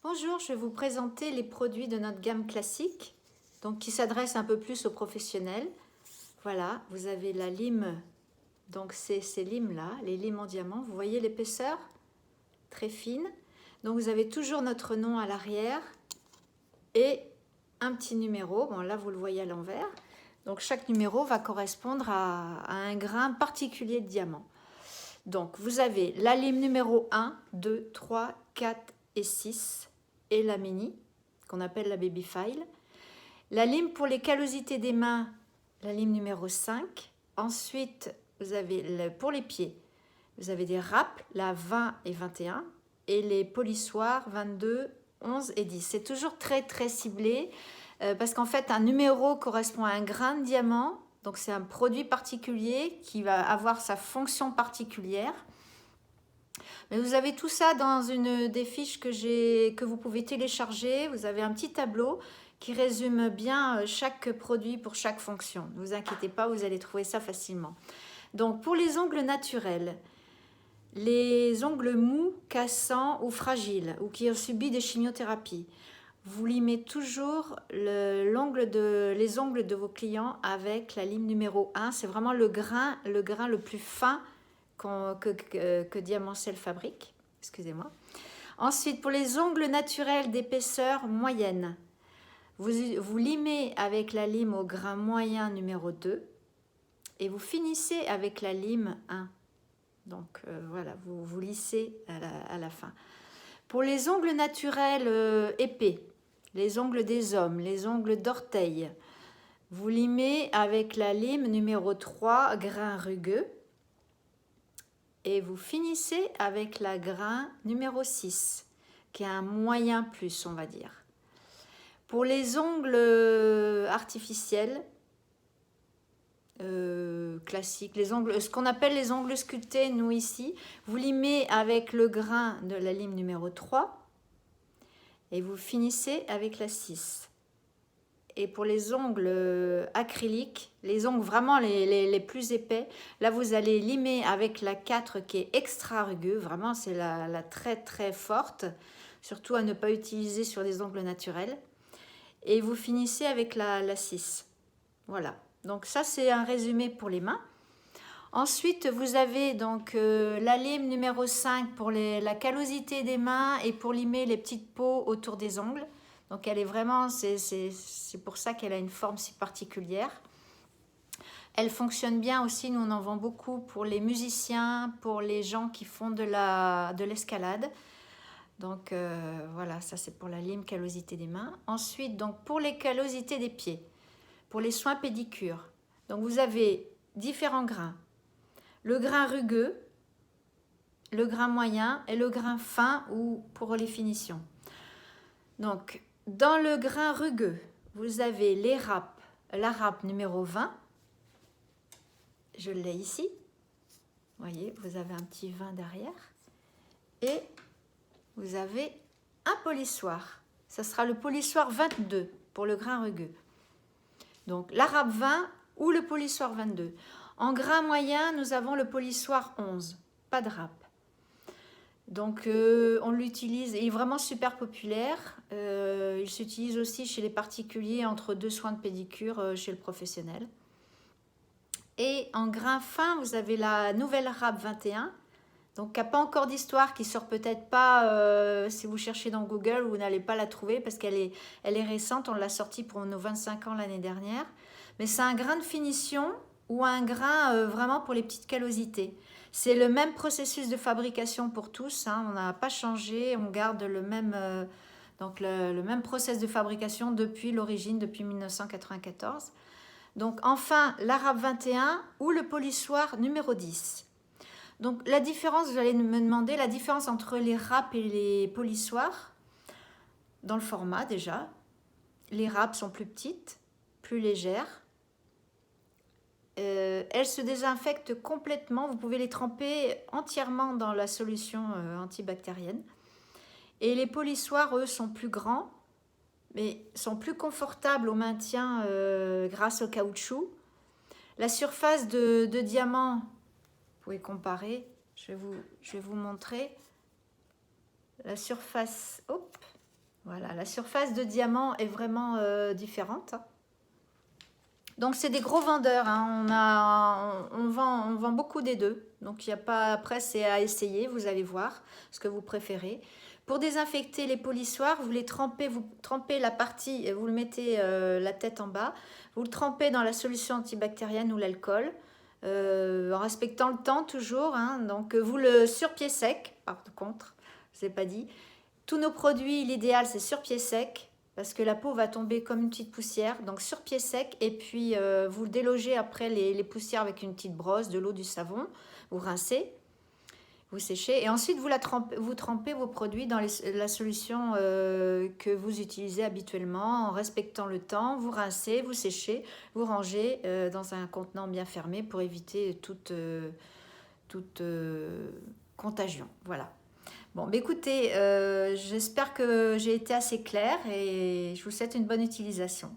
Bonjour, je vais vous présenter les produits de notre gamme classique, donc qui s'adresse un peu plus aux professionnels. Voilà, vous avez la lime, donc c'est ces limes-là, les limes en diamant. Vous voyez l'épaisseur, très fine. Donc vous avez toujours notre nom à l'arrière et un petit numéro. Bon là vous le voyez à l'envers. Donc chaque numéro va correspondre à un grain particulier de diamant. Donc vous avez la lime numéro 1, 2, 3, 4 et 6 et la mini qu'on appelle la baby file. La lime pour les callosités des mains, la lime numéro 5. Ensuite vous avez pour les pieds, vous avez des râpes, la 20 et 21 et les polissoirs 22, 11 et 10. C'est toujours très ciblé parce qu'en fait un numéro correspond à un grain de diamant. Donc c'est un produit particulier qui va avoir sa fonction particulière. Mais vous avez tout ça dans une des fiches que vous pouvez télécharger. Vous avez un petit tableau qui résume bien chaque produit pour chaque fonction. Ne vous inquiétez pas, vous allez trouver ça facilement. Donc pour les ongles naturels, les ongles mous, cassants ou fragiles, ou qui ont subi des chimiothérapies, vous limez toujours les ongles de vos clients avec la lime numéro 1. C'est vraiment le grain le plus fin que Diamantel fabrique. Excusez-moi. Ensuite, pour les ongles naturels d'épaisseur moyenne, vous limez avec la lime au grain moyen numéro 2 et vous finissez avec la lime 1. Donc voilà, vous lissez à la fin. Pour les ongles naturels épais, les ongles des hommes, les ongles d'orteil, vous limez avec la lime numéro 3, grain rugueux, et vous finissez avec la grain numéro 6, qui est un moyen plus, on va dire. Pour les ongles artificiels, classiques, ce qu'on appelle les ongles sculptés, nous ici, vous limez avec le grain de la lime numéro 3, et vous finissez avec la 6. Et pour les ongles acryliques, les ongles vraiment les plus épais, là vous allez limer avec la 4 qui est extra rugueux, vraiment c'est la très forte, surtout à ne pas utiliser sur des ongles naturels. Et vous finissez avec la 6. Voilà, donc ça c'est un résumé pour les mains. Ensuite, vous avez donc la lime numéro 5 pour la callosité des mains et pour limer les petites peaux autour des ongles. Donc elle est vraiment, c'est pour ça qu'elle a une forme si particulière. Elle fonctionne bien aussi, nous on en vend beaucoup pour les musiciens, pour les gens qui font de l'escalade. Donc voilà, ça c'est pour la lime callosité des mains. Ensuite, donc pour les callosités des pieds, pour les soins pédicures. Donc vous avez différents grains. Le grain rugueux, le grain moyen et le grain fin ou pour les finitions. Donc, dans le grain rugueux, vous avez la râpe numéro 20. Je l'ai ici. Vous voyez, vous avez un petit 20 derrière. Et vous avez un polissoir. Ça sera le polissoir 22 pour le grain rugueux. Donc, la râpe 20 ou le polissoir 22. En grain moyen, nous avons le polissoir 11, pas de râpe. Donc on l'utilise, il est vraiment super populaire. Il s'utilise aussi chez les particuliers entre 2 soins de pédicure chez le professionnel. Et en grain fin, vous avez la nouvelle râpe 21, donc qui n'a pas encore d'histoire, qui sort peut-être pas si vous cherchez dans Google, vous n'allez pas la trouver parce qu'elle est récente, on l'a sortie pour nos 25 ans l'année dernière. Mais c'est un grain de finition ou un grain vraiment pour les petites callosités. C'est le même processus de fabrication pour tous, hein, on n'a pas changé, on garde le même, le même process de fabrication depuis l'origine, depuis 1994. Donc enfin, la râpe 21 ou le polissoir numéro 10. Donc la différence, vous allez me demander, la différence entre les râpes et les polissoirs, dans le format déjà. Les râpes sont plus petites, plus légères. Elles se désinfectent complètement. Vous pouvez les tremper entièrement dans la solution antibactérienne. Et les polissoirs, eux, sont plus grands, mais sont plus confortables au maintien grâce au caoutchouc. La surface de diamant, vous pouvez comparer. Je vais vous montrer. La surface, hop, Voilà, la surface de diamant est vraiment différente. Donc c'est des gros vendeurs, hein. On vend beaucoup des deux. Donc il n'y a pas, après c'est à essayer, vous allez voir ce que vous préférez. Pour désinfecter les polissoirs, vous trempez la partie, vous le mettez la tête en bas, vous le trempez dans la solution antibactérienne ou l'alcool, en respectant le temps toujours, hein. Donc vous le sur pied sec, par contre, je ne l'ai pas dit. Tous nos produits, l'idéal c'est sur pied sec, parce que la peau va tomber comme une petite poussière, donc sur pied sec, et puis vous délogez après les poussières avec une petite brosse, de l'eau, du savon, vous rincez, vous séchez, et ensuite vous trempez vos produits dans la solution que vous utilisez habituellement, en respectant le temps, vous rincez, vous séchez, vous rangez dans un contenant bien fermé pour éviter toute contagion, voilà. Bon, bah écoutez, j'espère que j'ai été assez claire et je vous souhaite une bonne utilisation.